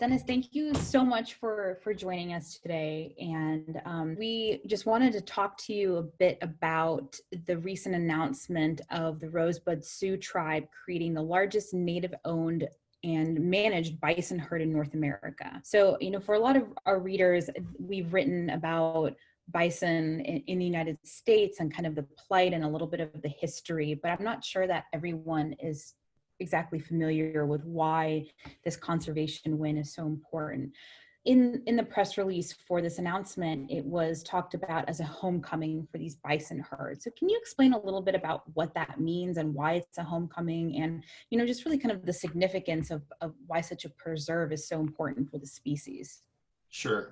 Dennis, thank you so much for joining us today. And we just wanted to talk to you a bit about the recent announcement of the Rosebud Sioux tribe creating the largest native-owned and managed bison herd in North America. So, for a lot of our readers, we've written about bison in the United States and kind of the plight and a little bit of the history, but I'm not sure that everyone is exactly familiar with why this conservation win is so important. In the press release for this announcement, it was talked about as a homecoming for these bison herds. So can you explain a little bit about what that means and why it's a homecoming, and just really kind of the significance of why such a preserve is so important for the species? Sure.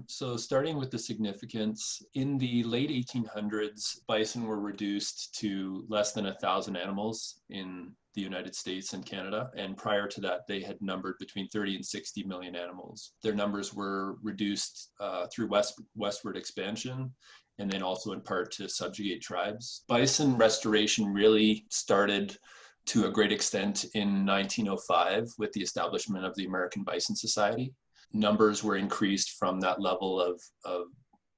So starting with the significance, in the late 1800s, bison were reduced to less than 1,000 animals in the United States and Canada. And prior to that, they had numbered between 30 and 60 million animals. Their numbers were reduced through westward expansion, and then also in part to subjugate tribes. Bison restoration really started to a great extent in 1905 with the establishment of the American Bison Society. Numbers were increased from that level of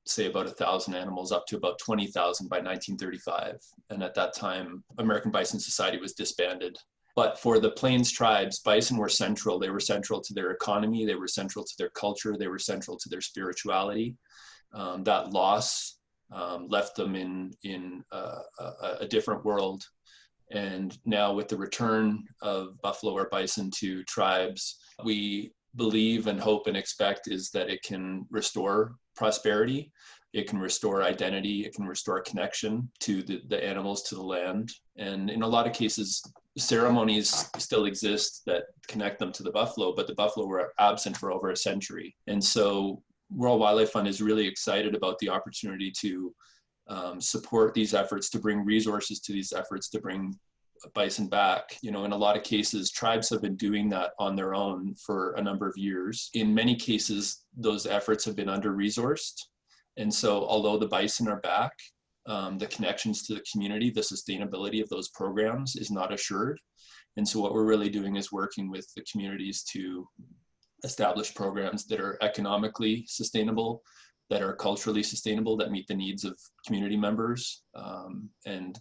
say about 1,000 animals up to about 20,000 by 1935. And at that time, American Bison Society was disbanded. But for the Plains tribes, bison were central. They were central to their economy. They were central to their culture. They were central to their spirituality. That loss left them in a different world. And now with the return of buffalo or bison to tribes, we believe and hope and expect is that it can restore prosperity, it can restore identity, it can restore connection to the animals, to the land. And in a lot of cases, ceremonies still exist that connect them to the buffalo, but the buffalo were absent for over a century. And so World Wildlife Fund is really excited about the opportunity to support these efforts, to bring resources to these efforts, to bring bison back. In a lot of cases, tribes have been doing that on their own for a number of years. In many cases, those efforts have been under-resourced. And so although the bison are back, the connections to the community, the sustainability of those programs is not assured. And so what we're really doing is working with the communities to establish programs that are economically sustainable, that are culturally sustainable, that meet the needs of community members and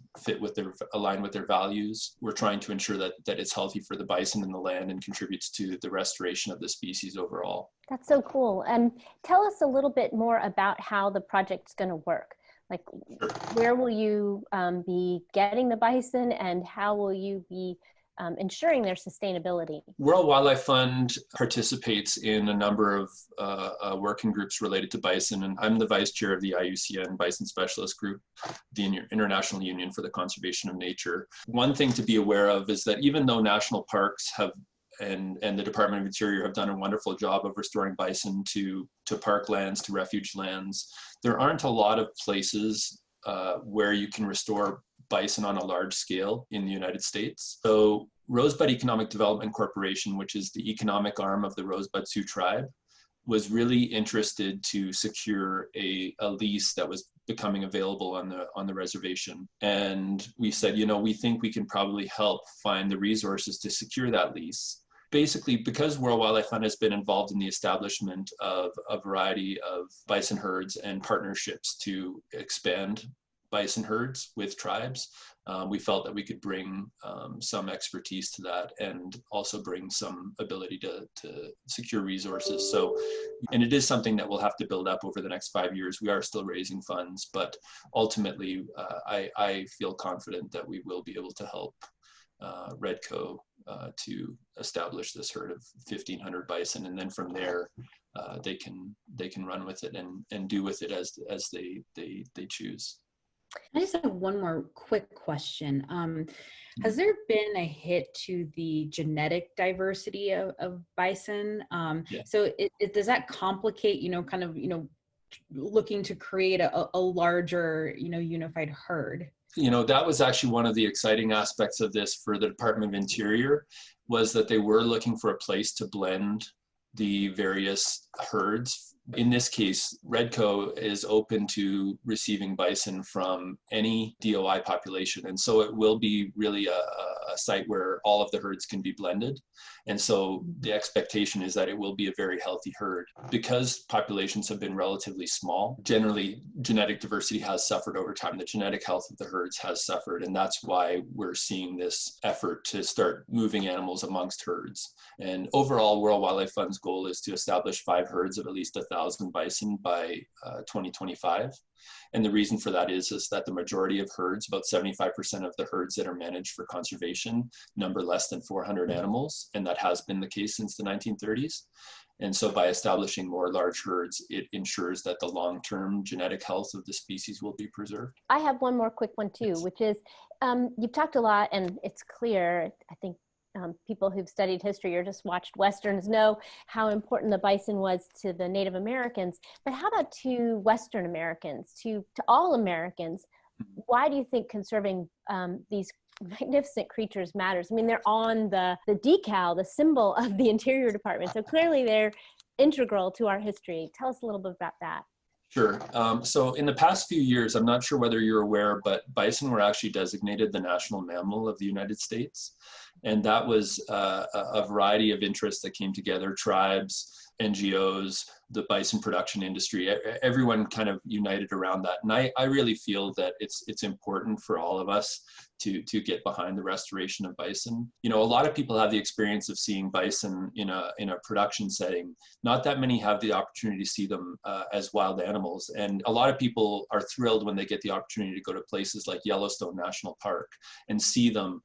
align with their values. We're trying to ensure that it's healthy for the bison and the land and contributes to the restoration of the species overall. That's so cool. And tell us a little bit more about how the project's going to work. Like, sure. Where will you be getting the bison, and how will you be ensuring their sustainability? World Wildlife Fund participates in a number of working groups related to bison, and I'm the vice chair of the IUCN Bison Specialist Group, the International Union for the Conservation of Nature. One thing to be aware of is that even though national parks have and the Department of Interior have done a wonderful job of restoring bison to park lands, to refuge lands, there aren't a lot of places where you can restore bison on a large scale in the United States. So Rosebud Economic Development Corporation, which is the economic arm of the Rosebud Sioux tribe, was really interested to secure a lease that was becoming available on the reservation. And we said, we think we can probably help find the resources to secure that lease. Basically, because World Wildlife Fund has been involved in the establishment of a variety of bison herds and partnerships to expand bison herds with tribes, we felt that we could bring some expertise to that and also bring some ability to secure resources. So, and it is something that we'll have to build up over the next 5 years. We are still raising funds, but ultimately I feel confident that we will be able to help Redco to establish this herd of 1,500 bison, and then from there they can run with it and do with it as they choose. I just have one more quick question. Has there been a hit to the genetic diversity of bison? Yeah. So does that complicate, looking to create a larger, unified herd? That was actually one of the exciting aspects of this for the Department of Interior, was that they were looking for a place to blend the various herds In this case, Redco is open to receiving bison from any DOI population. And so it will be really a site where all of the herds can be blended. And so the expectation is that it will be a very healthy herd. Because populations have been relatively small, generally genetic diversity has suffered over time. The genetic health of the herds has suffered. And that's why we're seeing this effort to start moving animals amongst herds. And overall, World Wildlife Fund's goal is to establish 5 herds of at least 1,000 bison by 2025. And the reason for that is that the majority of herds, about 75% of the herds that are managed for conservation, number less than 400 animals. And that has been the case since the 1930s. And so by establishing more large herds, it ensures that the long-term genetic health of the species will be preserved. I have one more quick one too, which is, you've talked a lot, and it's clear, I think people who've studied history or just watched Westerns know how important the bison was to the Native Americans. But how about to Western Americans, to all Americans? Why do you think conserving these magnificent creatures matters? I mean, they're on the decal, the symbol of the Interior Department. So clearly they're integral to our history. Tell us a little bit about that. Sure. So in the past few years, I'm not sure whether you're aware, but bison were actually designated the national mammal of the United States. And that was a variety of interests that came together: tribes, NGOs, the bison production industry, everyone kind of united around that. And I really feel that it's important for all of us to get behind the restoration of bison. You know, a lot of people have the experience of seeing bison in a production setting. Not that many have the opportunity to see them as wild animals. And a lot of people are thrilled when they get the opportunity to go to places like Yellowstone National Park and see them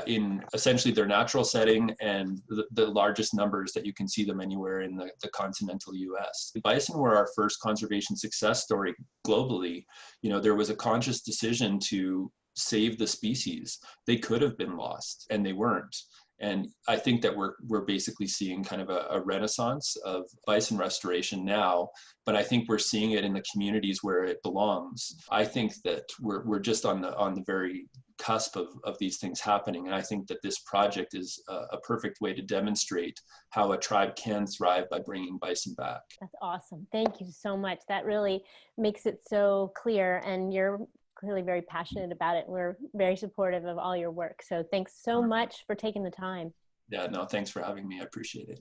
in essentially their natural setting and the largest numbers that you can see them anywhere in the continental US. Bison were our first conservation success story globally. You know, there was a conscious decision to save the species. They could have been lost, and they weren't. And I think that we're basically seeing kind of a renaissance of bison restoration now, but I think we're seeing it in the communities where it belongs. I think that we're just on the very cusp of these things happening. And I think that this project is a perfect way to demonstrate how a tribe can thrive by bringing bison back. That's awesome. Thank you so much. That really makes it so clear, and you're clearly very passionate about it. We're very supportive of all your work. So thanks so much for taking the time. Yeah, no, thanks for having me. I appreciate it.